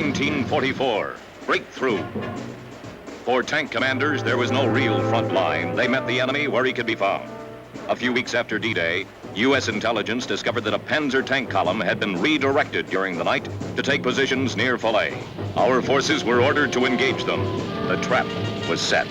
1944, breakthrough. For tank commanders, there was no real front line. They met the enemy where he could be found. A few weeks after D-Day, U.S. intelligence discovered that a Panzer tank column had been redirected during the night to take positions near Falaise. Our forces were ordered to engage them. The trap was set.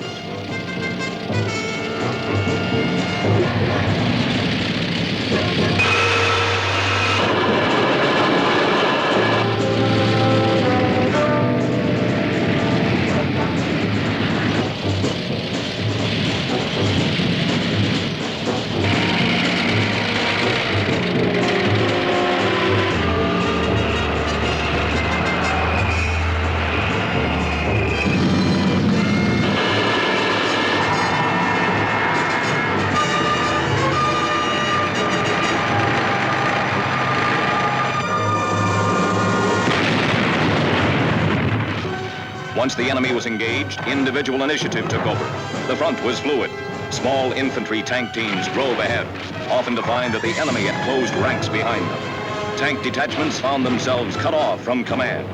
Once the enemy was engaged, individual initiative took over. The front was fluid. Small infantry tank teams drove ahead, often to find that the enemy had closed ranks behind them. Tank detachments found themselves cut off from command.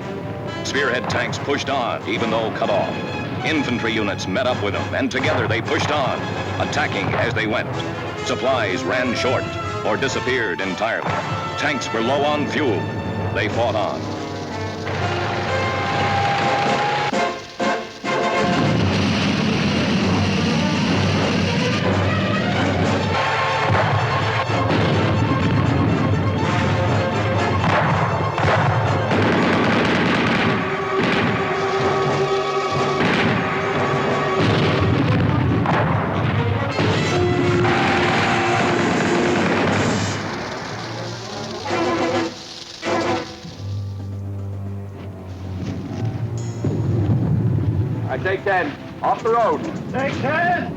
Spearhead tanks pushed on, even though cut off. Infantry units met up with them, and together they pushed on, attacking as they went. Supplies ran short or disappeared entirely. Tanks were low on fuel. They fought on. Take 10. Off the road. Take 10.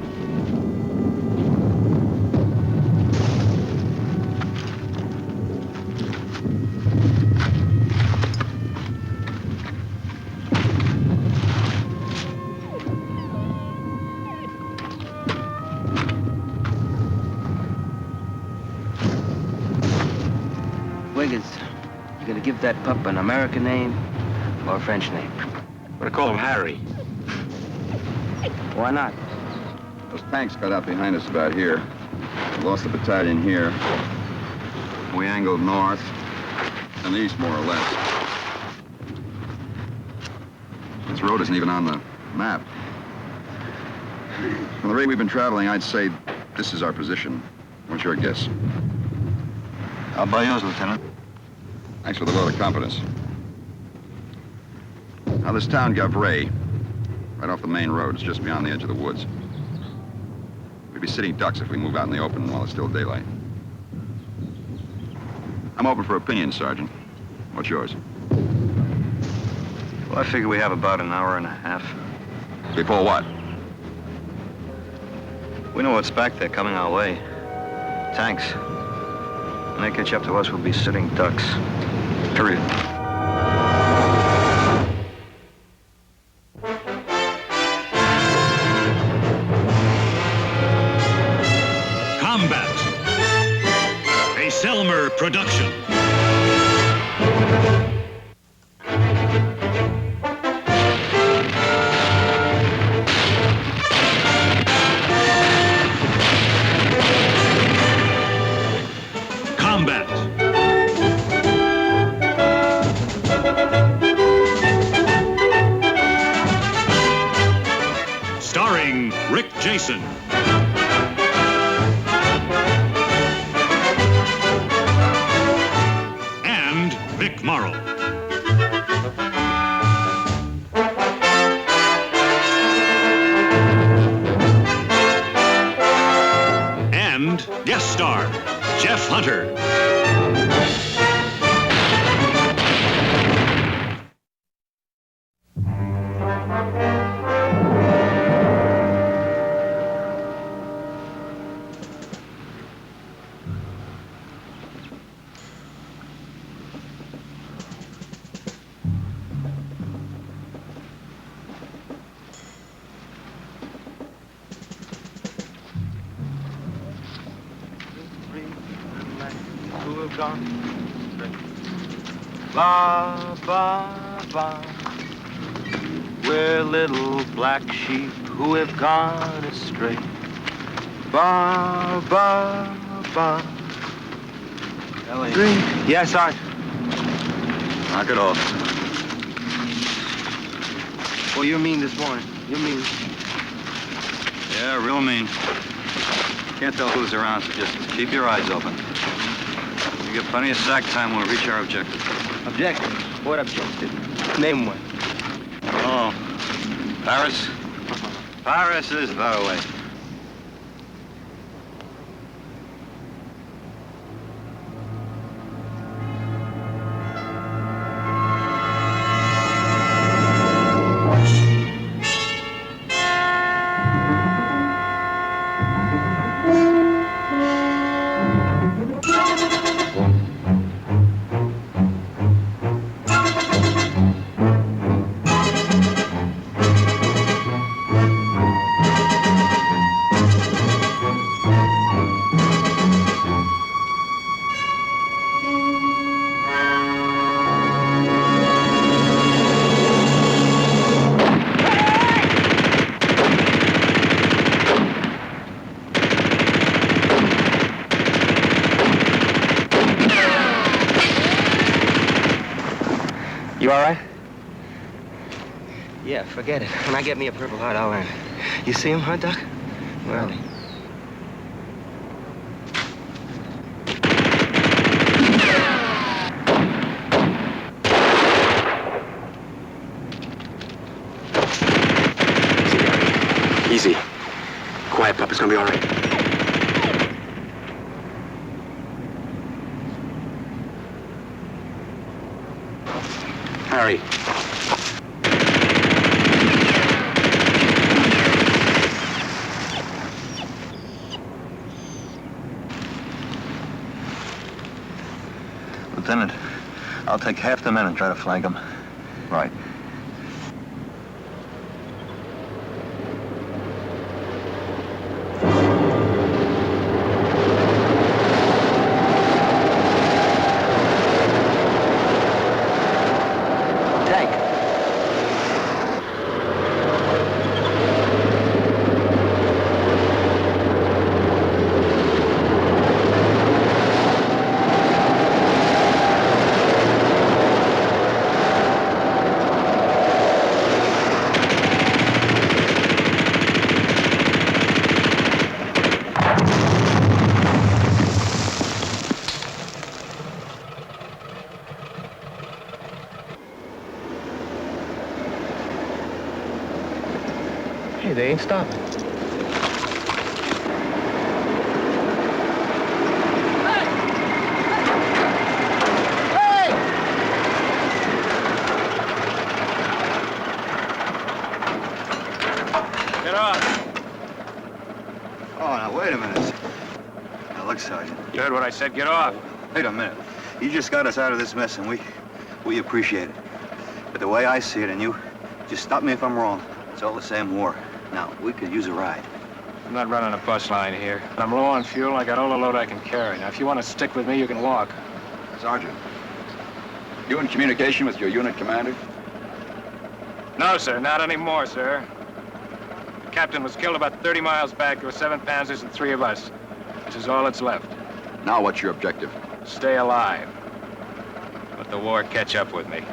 Wiggins, you gonna give that pup an American name or a French name? I'm gonna call him Harry. Why not? Those tanks got out behind us about here. We lost the battalion here. We angled north and east, more or less. This road isn't even on the map. From the rate we've been traveling, I'd say this is our position. What's your guess? How about yours, Lieutenant? Thanks for the vote of confidence. Now, this town, Gavray, right off the main road. It's just beyond the edge of the woods. We'd be sitting ducks if we move out in the open while it's still daylight. I'm open for opinions, Sergeant. What's yours? Well, I figure we have about an hour and a half. Before what? We know what's back there coming our way. Tanks. When they catch up to us, we'll be sitting ducks. Period. Combat. A Selmer production. Combat. Starring Rick Jason. And Vic Morrow. And guest star, Jeff Hunter. Ba, ba, farm. We're little black sheep who have gone astray. Ba, ba, ba. Ellie. Yes, Sergeant. Knock it off. Well, you're mean this morning. You're mean. Yeah, real mean. Can't tell who's around, so just keep your eyes open. We get plenty of sack time when we reach our objective. Objective? What objective? Name one. Oh, Paris? Paris is that way. You all right? Yeah, forget it. When I get me a Purple Heart, I'll land. You see him, huh, Doc? Where are they? Easy. Quiet, pup. It's gonna be all right. Harry. Lieutenant, I'll take half the men and try to flank them. Right. Hey, they ain't stopping. Get off. Oh, now, wait a minute. Now, look, Sergeant. You heard what I said. Get off. Wait a minute. You just got us out of this mess, and we appreciate it. But the way I see it, and you, just stop me if I'm wrong. It's all the same war. Now, we could use a ride. I'm not running a bus line here. I'm low on fuel. I got all the load I can carry. Now, if you want to stick with me, you can walk. Sergeant, you in communication with your unit commander? No, sir. Not anymore, sir. The captain was killed about 30 miles back. There were 7 Panzers and 3 of us. This is all that's left. Now what's your objective? Stay alive. Let the war catch up with me.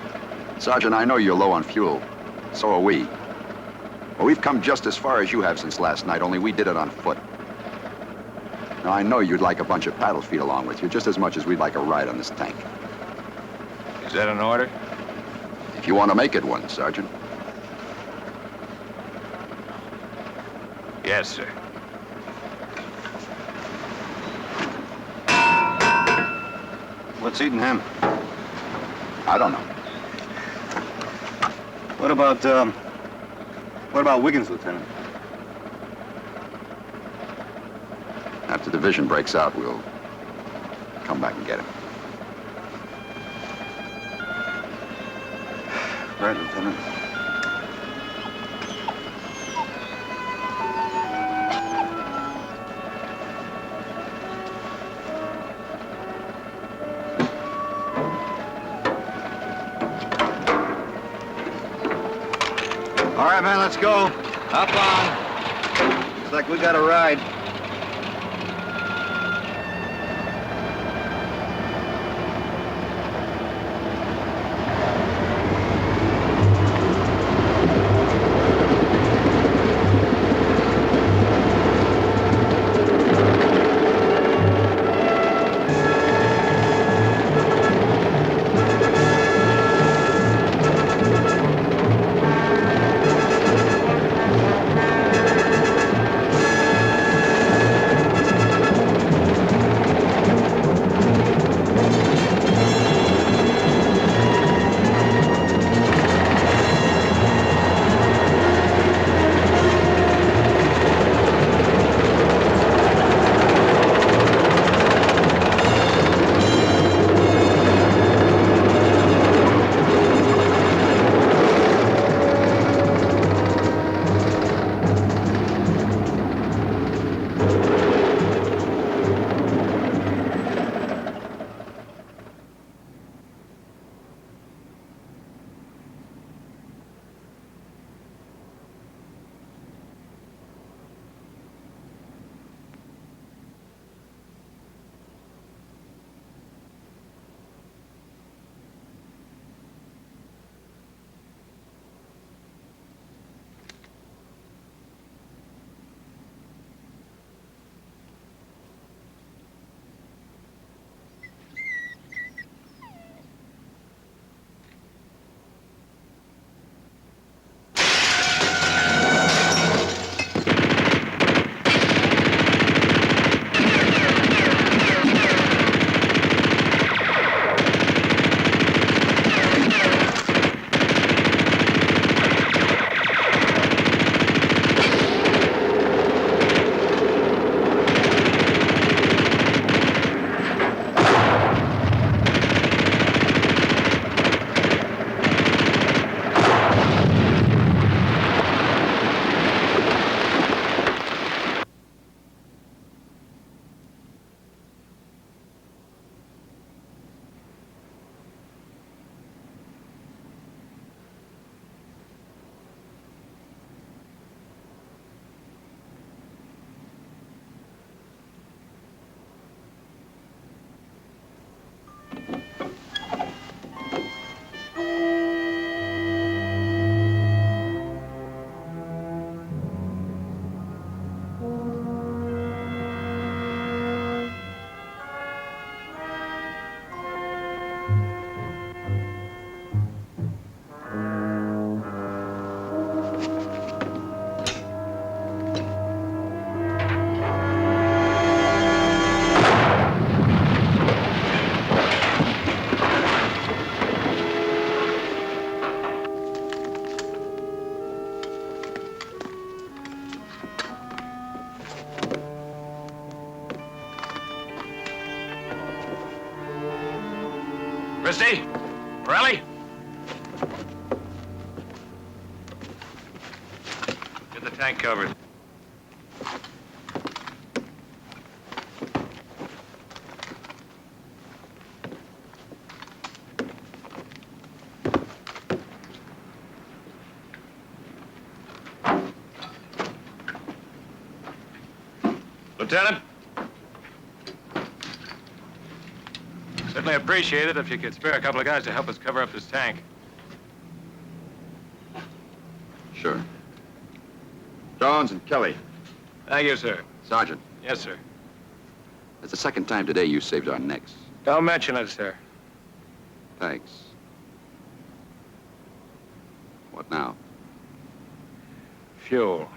Sergeant, I know you're low on fuel. So are we. Well, we've come just as far as you have since last night, only we did it on foot. Now, I know you'd like a bunch of paddle feet along with you, just as much as we'd like a ride on this tank. Is that an order? If you want to make it one, Sergeant. Yes, sir. What's eating him? I don't know. What about Wiggins, Lieutenant? After the division breaks out, we'll come back and get him. Right, Lieutenant. All right, man, let's go. Up on. Looks like we got a ride. Christie? Morelli? Get the tank covered. Lieutenant? Certainly appreciate it if you could spare a couple of guys to help us cover up this tank. Sure. Jones and Kelly. Thank you, sir. Sergeant, Yes, sir. it's the second time today you saved our necks. Don't mention it, sir. Thanks. What now? Fuel.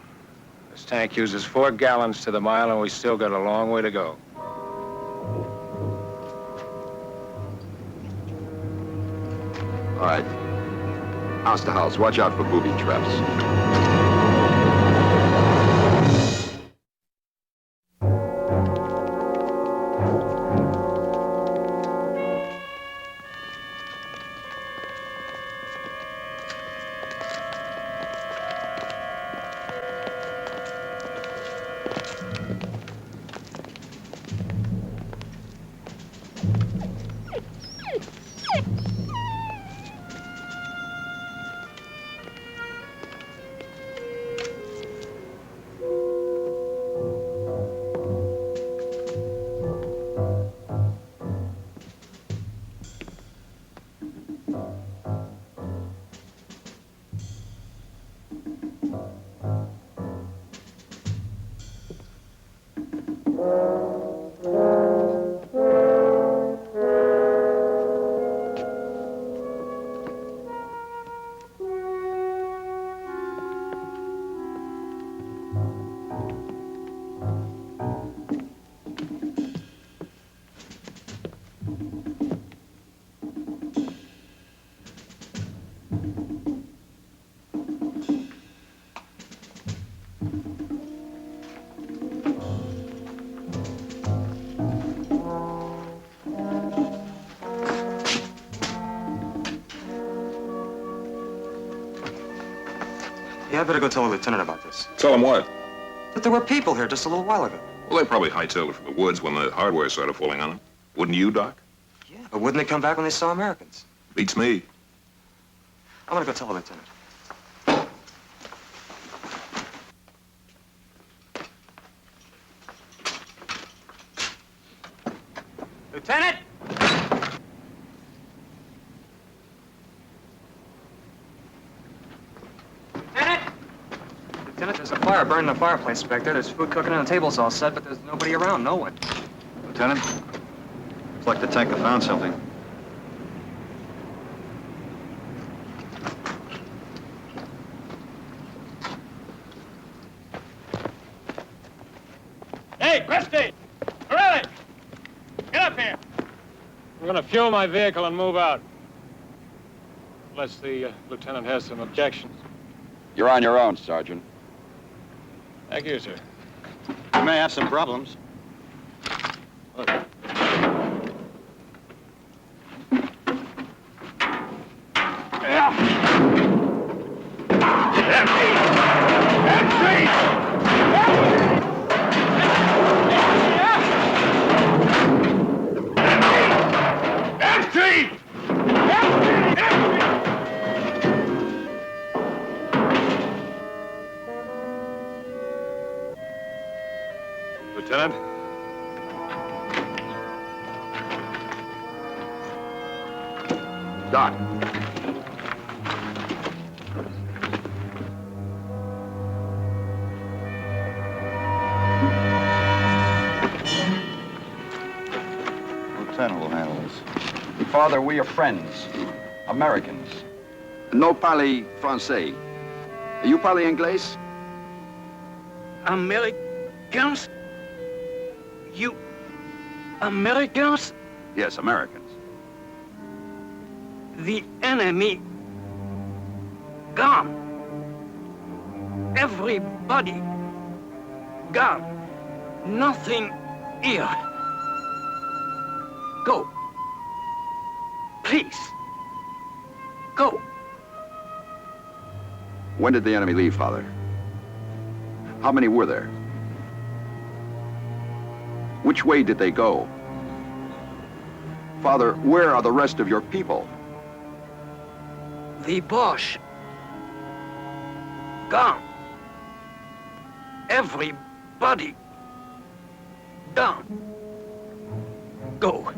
This tank uses 4 gallons to the mile, and we still got a long way to go. All right. House to house. Watch out for booby traps. Yeah, I better go tell the lieutenant about this. Tell him what? That there were people here just a little while ago. Well, they probably hightailed it from the woods when the hardware started falling on them. Wouldn't you, Doc? Yeah, but wouldn't they come back when they saw Americans? Beats me. I'm gonna go tell the lieutenant. Lieutenant! Lieutenant, there's a fire burning the fireplace back there. There's food cooking and the table's all set, but there's nobody around, no one. Lieutenant, looks like the tanker found something. Hey, Christie! Morelli! Get up here! I'm gonna fuel my vehicle and move out. Unless the lieutenant has some objections. You're on your own, Sergeant. Thank you, sir. We may have some problems. Lieutenant? Doc. Lieutenant will handle this. Father, we are friends. Americans. No parle français. You parle anglais? Americans? You Americans? Yes, Americans. The enemy gone. Everybody gone. Nothing here. Go. Please. Go. When did the enemy leave, Father? How many were there? Which way did they go? Father, where are the rest of your people? The Bosch gone. Everybody gone. Go.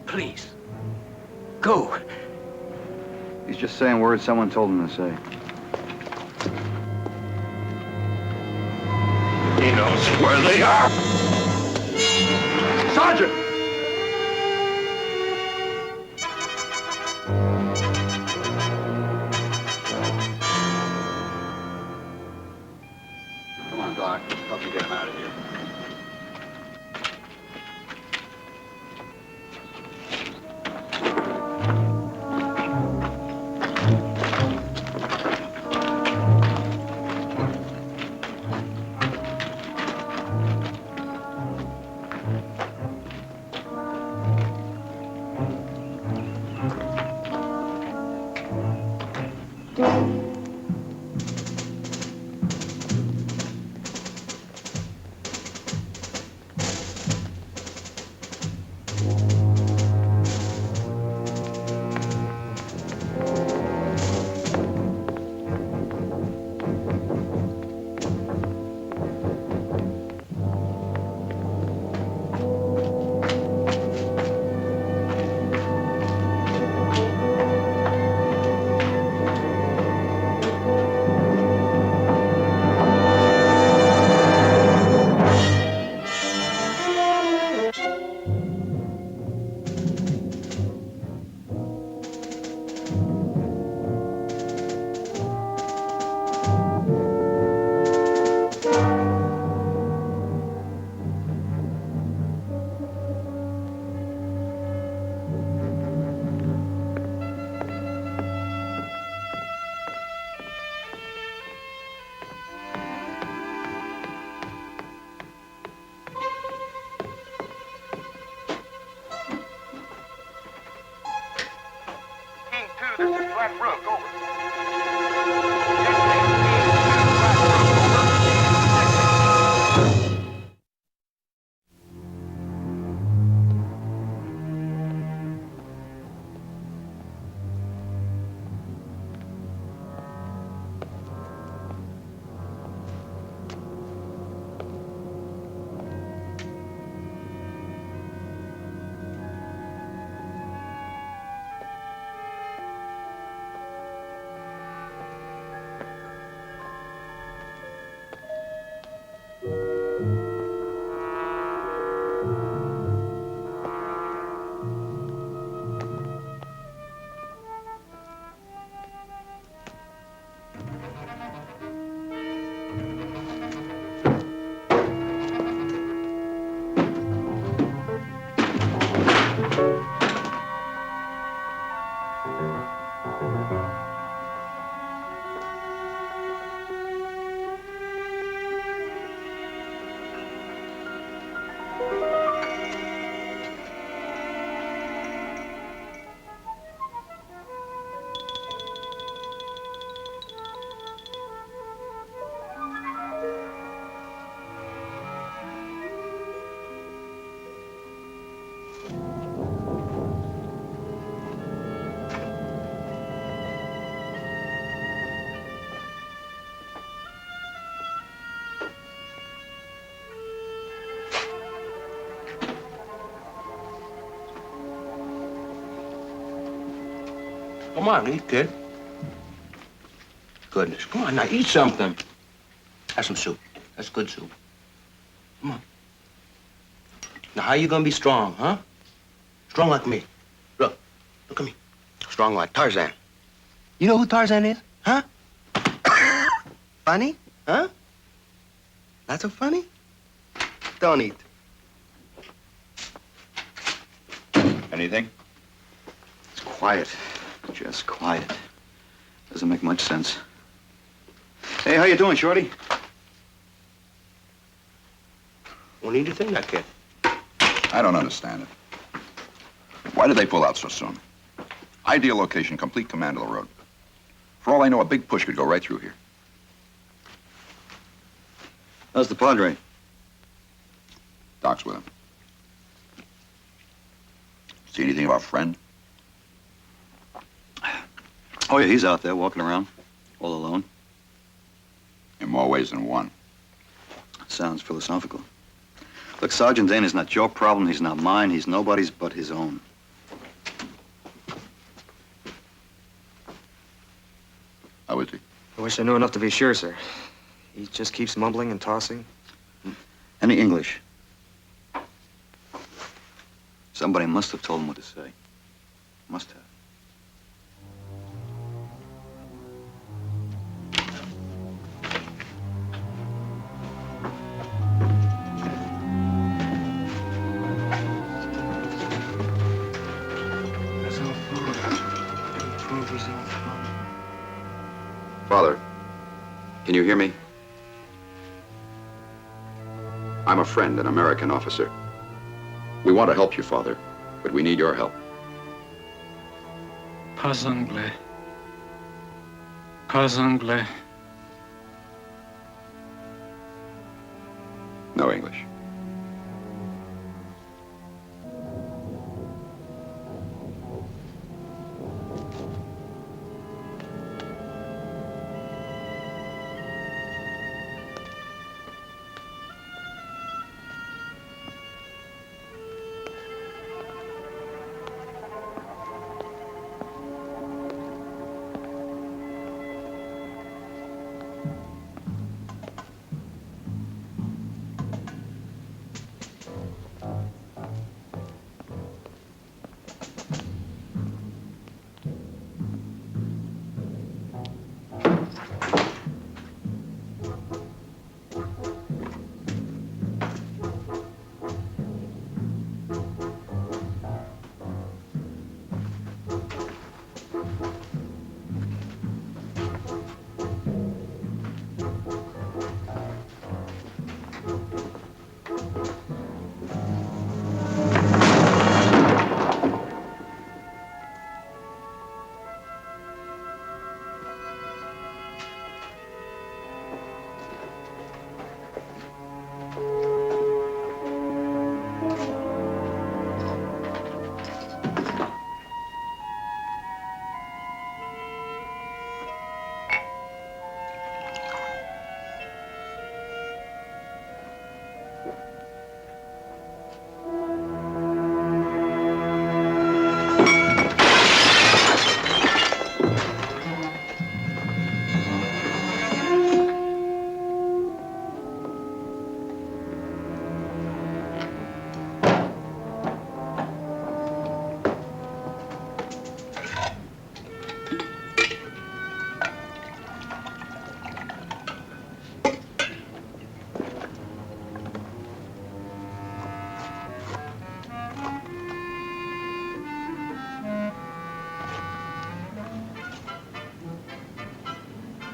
Please. Go. He's just saying words someone told him to say. He knows where they are. Sergeant! Come on, Doc. Help me get him out of here. This is Black Brook, over. Come on, eat, kid. Goodness, come on now, eat something. Have some soup. That's good soup. Come on. Now, how you gonna be strong, huh? Strong like me. Look at me. Strong like Tarzan. You know who Tarzan is, huh? Funny, huh? Not so funny? Don't eat. Anything? It's quiet. Just quiet. Doesn't make much sense. Hey, how you doing, Shorty? What need you think that, kid? I don't understand it. Why did they pull out so soon? Ideal location, complete command of the road. For all I know, a big push could go right through here. How's the Padre? Doc's with him. See anything of our friend? Oh, yeah, he's out there walking around, all alone. In more ways than one. Sounds philosophical. Look, Sergeant Dane is not your problem. He's not mine. He's nobody's but his own. How is he? I wish I knew enough to be sure, sir. He just keeps mumbling and tossing. Any English? Somebody must have told him what to say. Must have. Father, can you hear me? I'm a friend, an American officer. We want to help you, Father, but we need your help. Pas anglais. Pas anglais. No English.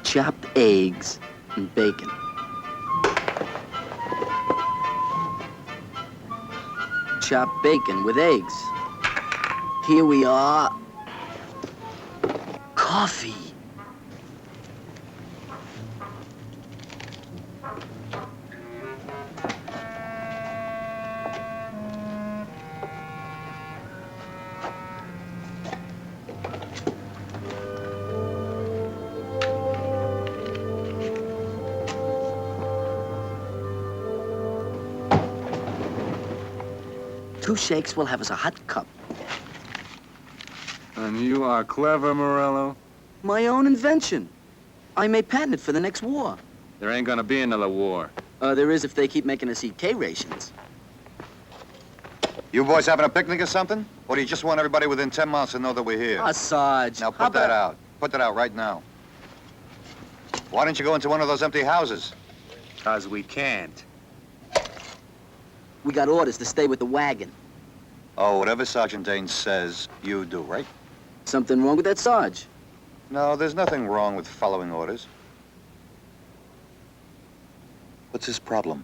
Chopped eggs and bacon. Chopped bacon with eggs. Here we are. Coffee. Two shakes will have us a hot cup. And you are clever, Morello. My own invention. I may patent it for the next war. There ain't gonna be another war. There is if they keep making us eat K-rations. You boys having a picnic or something? Or do you just want everybody within 10 miles to know that we're here? Sarge. Now put that out. Put that out right now. Why don't you go into one of those empty houses? 'Cause we can't. We got orders to stay with the wagon. Oh, whatever Sergeant Dane says, you do, right? Something wrong with that, Sarge? No, there's nothing wrong with following orders. What's his problem?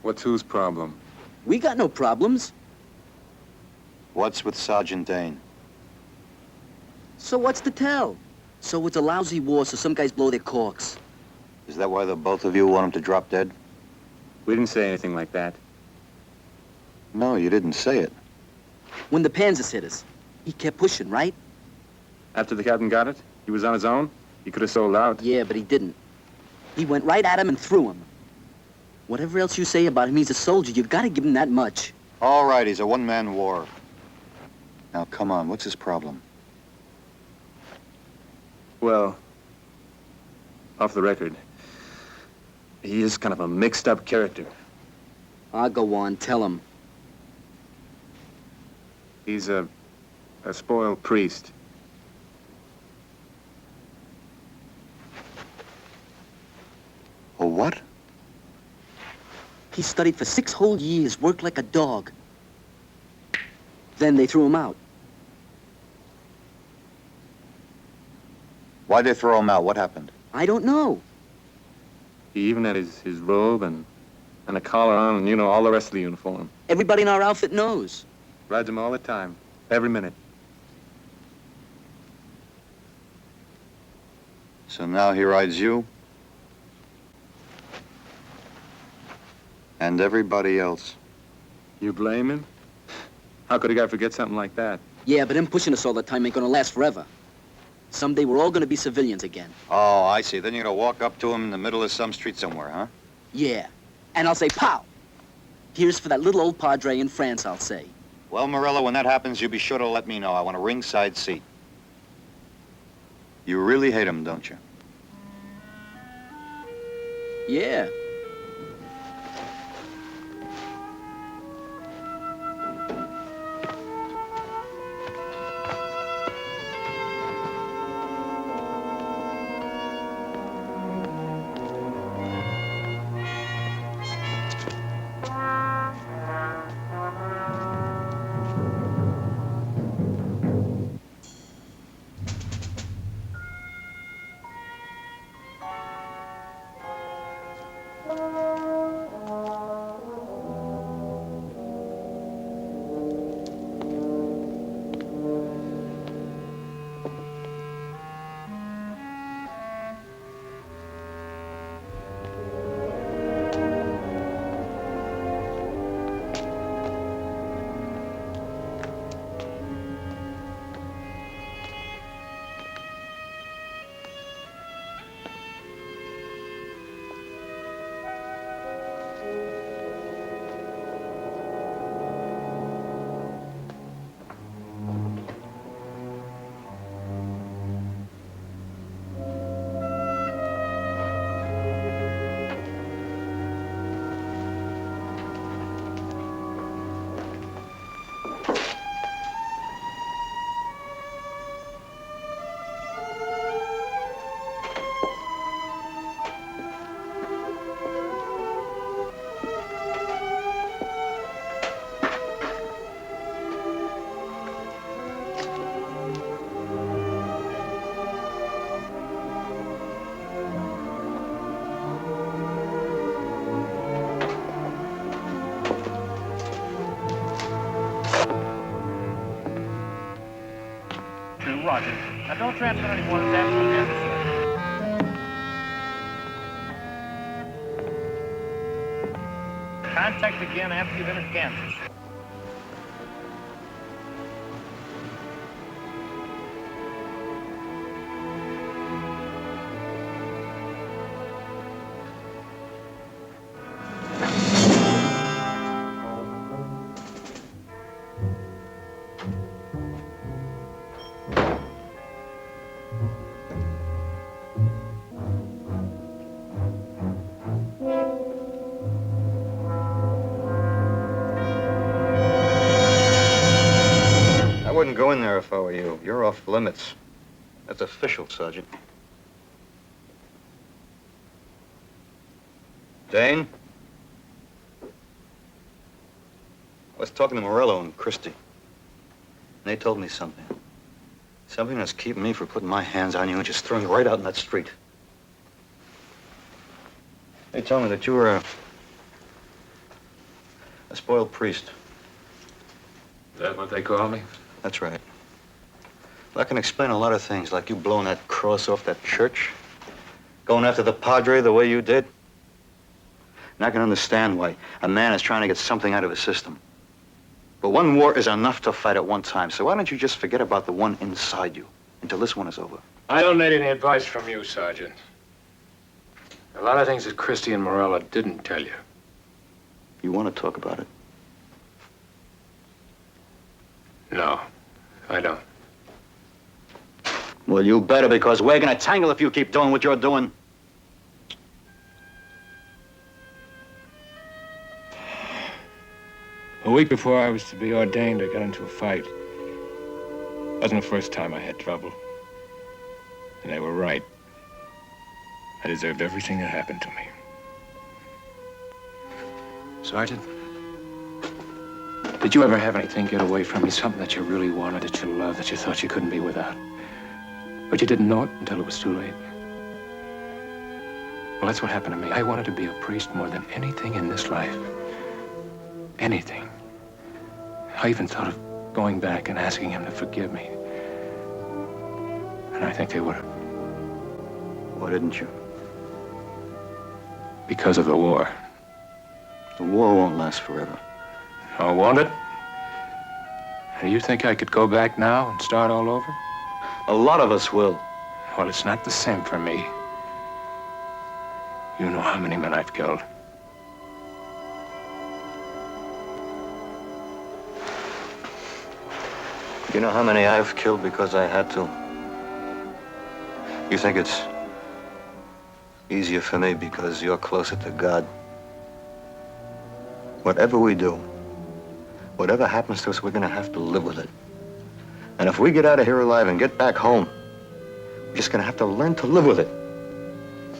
What's whose problem? We got no problems. What's with Sergeant Dane? So what's to tell? So it's a lousy war, so some guys blow their corks. Is that why the both of you want him to drop dead? We didn't say anything like that. No, you didn't say it. When the Panzers hit us, he kept pushing, right? After the captain got it, he was on his own. He could have sold out. Yeah, but he didn't. He went right at him and threw him. Whatever else you say about him, he's a soldier. You gotta give him that much. All right, he's a one-man war. Now, come on, what's his problem? Well, off the record, he is kind of a mixed-up character. I'll go on, tell him. He's a spoiled priest. A what? He studied for 6 whole years, worked like a dog. Then they threw him out. Why'd they throw him out? What happened? I don't know. He even had his robe and a collar on and, you know, all the rest of the uniform. Everybody in our outfit knows. Rides him all the time, every minute. So now he rides you? And everybody else. You blame him? How could a guy forget something like that? Yeah, but him pushing us all the time ain't gonna last forever. Someday we're all gonna be civilians again. Oh, I see. Then you're gonna walk up to him in the middle of some street somewhere, huh? Yeah. And I'll say, pow! Here's for that little old padre in France, I'll say. Well, Morello, when that happens, you be sure to let me know. I want a ringside seat. You really hate him, don't you? Yeah. Roger. Now don't transfer anyone. It's absolutely necessary. Contact again after you've entered Kansas. if I were you. You're off limits. That's official, Sergeant. Dane? I was talking to Morello and Christie. And they told me something. Something that's keeping me from putting my hands on you and just throwing you right out in that street. They told me that you were a spoiled priest. Is that what they call me? That's right. Well, I can explain a lot of things, like you blowing that cross off that church, going after the padre the way you did. And I can understand why a man is trying to get something out of his system. But one war is enough to fight at one time, so why don't you just forget about the one inside you until this one is over? I don't need any advice from you, Sergeant. A lot of things that Christie and Morello didn't tell you. You want to talk about it? No, I don't. Well, you better, because we're gonna tangle if you keep doing what you're doing. A week before I was to be ordained, I got into a fight. Wasn't the first time I had trouble. And they were right. I deserved everything that happened to me. Sergeant, did you ever have anything get away from you? Something that you really wanted, that you loved, that you thought you couldn't be without? But you didn't know it until it was too late. Well, that's what happened to me. I wanted to be a priest more than anything in this life. Anything. I even thought of going back and asking him to forgive me. And I think they would have. Why didn't you? Because of the war. The war won't last forever. Oh, won't it? And you think I could go back now and start all over? A lot of us will. Well, it's not the same for me. You know how many men I've killed. You know how many I've killed because I had to? You think it's easier for me because you're closer to God? Whatever we do, whatever happens to us, we're gonna have to live with it. And if we get out of here alive and get back home, we're just gonna have to learn to live with it.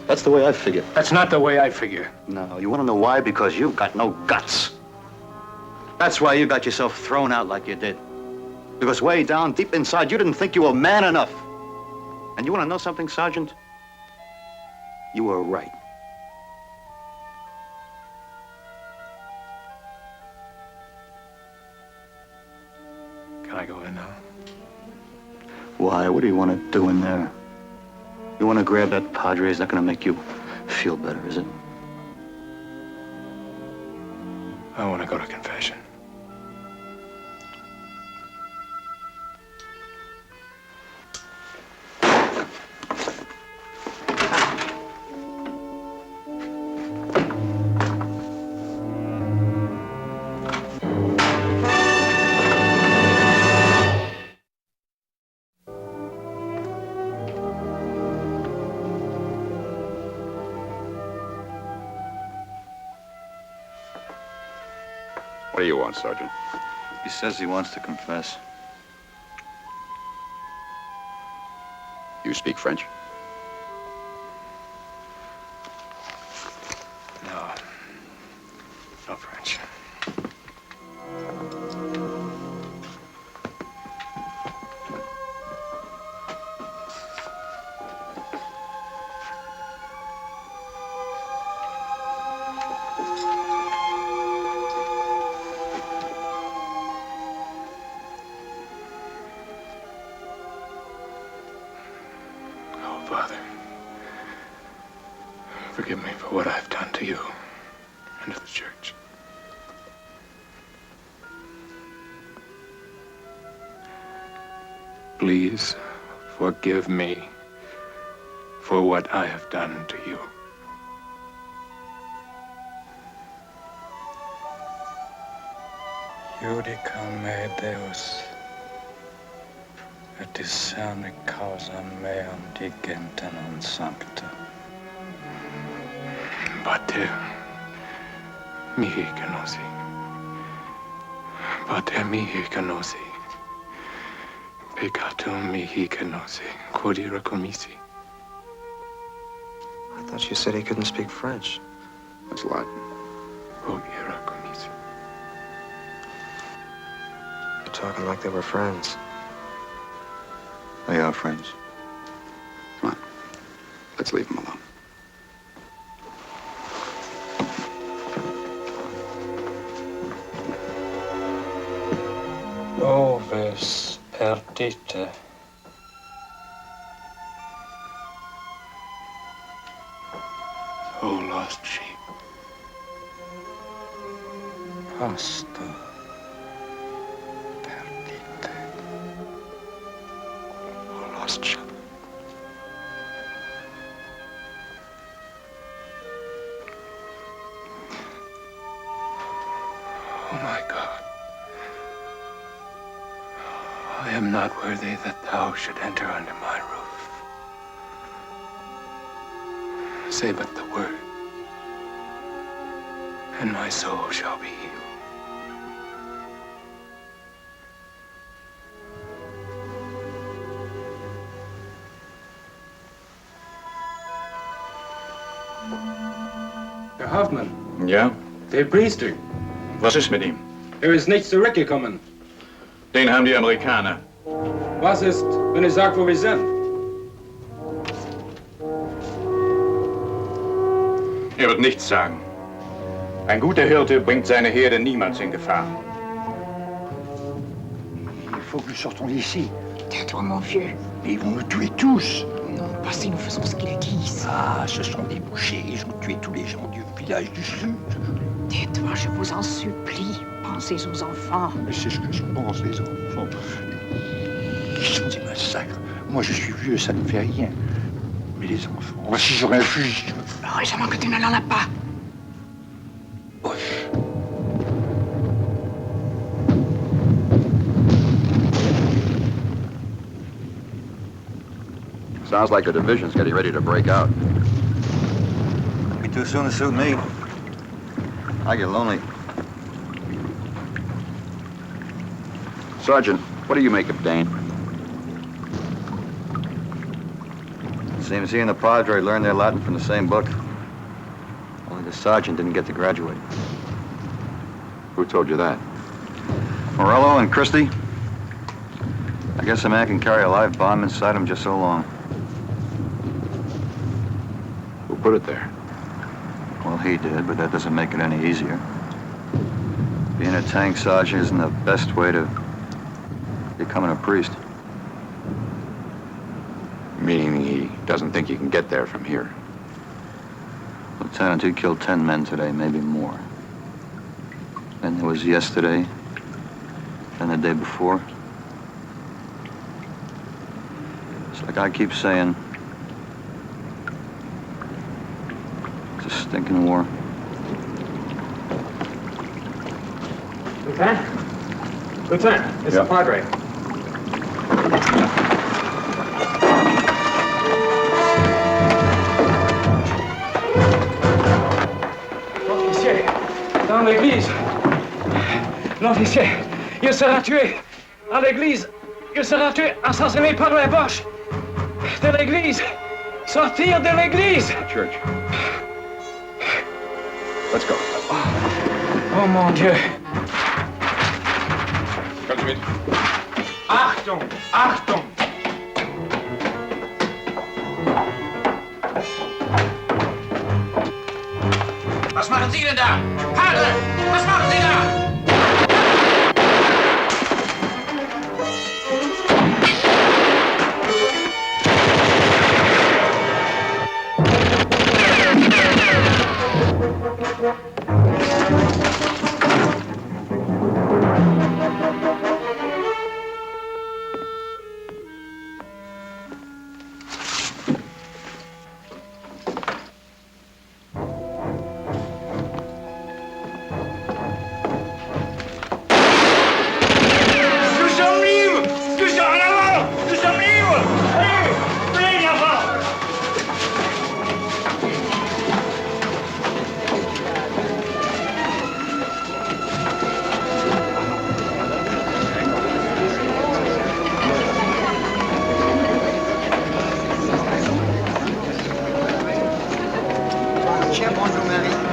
That's the way I figure. That's not the way I figure. No, you wanna know why? Because you've got no guts. That's why you got yourself thrown out like you did. Because way down, deep inside, you didn't think you were man enough. And you wanna know something, Sergeant? You were right. Can I go in now? Why? What do you want to do in there? You want to grab that padre? It's not going to make you feel better, is it? I want to go to confession. What do you want, Sergeant? He says he wants to confess. You speak French? No. No French. Father, forgive me for what I've done to you and to the church. Please forgive me for what I have done to you. Judica me Deus, et discerne causam meam digente non sancta. Pater mihi canosi. Pater mihi canosi. Peccatum mihi canosi, quod ira commisi. I thought you said he couldn't speak French. That's Latin. Quod ira commisi. You're talking like they were friends. They are friends. Come on. Let's leave him alone. Oves perdite. O lost sheep. Pasta. Perdite. O lost sheep. Oh my God. I am not worthy that thou should enter under my roof. Say but the word, and my soul shall be healed. Herr Hoffmann, Ja? der Priester. Was ist mit ihm? Ist nicht zurückgekommen. Den haben die Amerikaner. Was ist, wenn ich sage, wo wir sind? Er wird nichts sagen. Ein guter Hirte bringt seine Herde niemals in Gefahr. Il faut que nous sortons d'ici. Tais-toi, mon vieux. Mais ils vont nous tuer tous. Non, pas si nous faisons ce qu'ils disent. Ah, ce sont des bouchers. Ils ont tué tous les gens du village du Sud. Tais-toi, je vous en supplie. Pensez aux enfants. Mais c'est ce que je pense, les enfants. Ils sont des massacres. Moi, je suis vieux, ça ne me fait rien. Mais les enfants, voici j'aurais un fusil. Heureusement que tu ne l'en as pas. Sounds like the division's getting ready to break out. Be too soon to suit me. I get lonely. Sergeant, what do you make of Dane? Seems he and the Padre learned their Latin from the same book. Only the sergeant didn't get to graduate. Who told you that? Morello and Christie. I guess a man can carry a live bomb inside him just so long. Who put it there? Well, he did, but that doesn't make it any easier. Being a tank sergeant isn't the best way to becoming a priest. Meaning he doesn't think you can get there from here. Lieutenant, he killed 10 men today, maybe more. Then there was yesterday, then the day before. It's like I keep saying, it's a stinking war. Lieutenant? Lieutenant, it's the Padre. L'officier, dans l'église. L'officier, il sera tué. À l'église, il sera tué, assassiné par les Boches. De l'église. Sortir de l'église. Church. Let's go. Oh mon Dieu. Come to me. Achtung! Achtung! Was machen Sie denn da? Padre, was machen Sie da? bonjour Marie.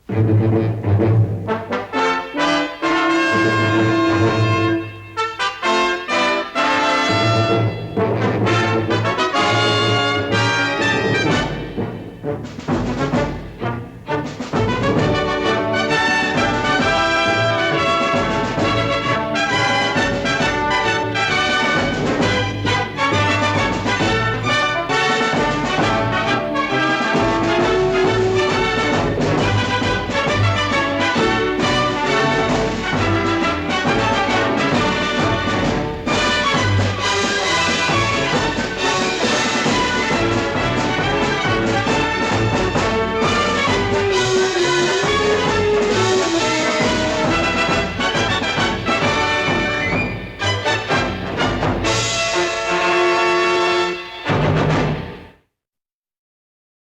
Thank you.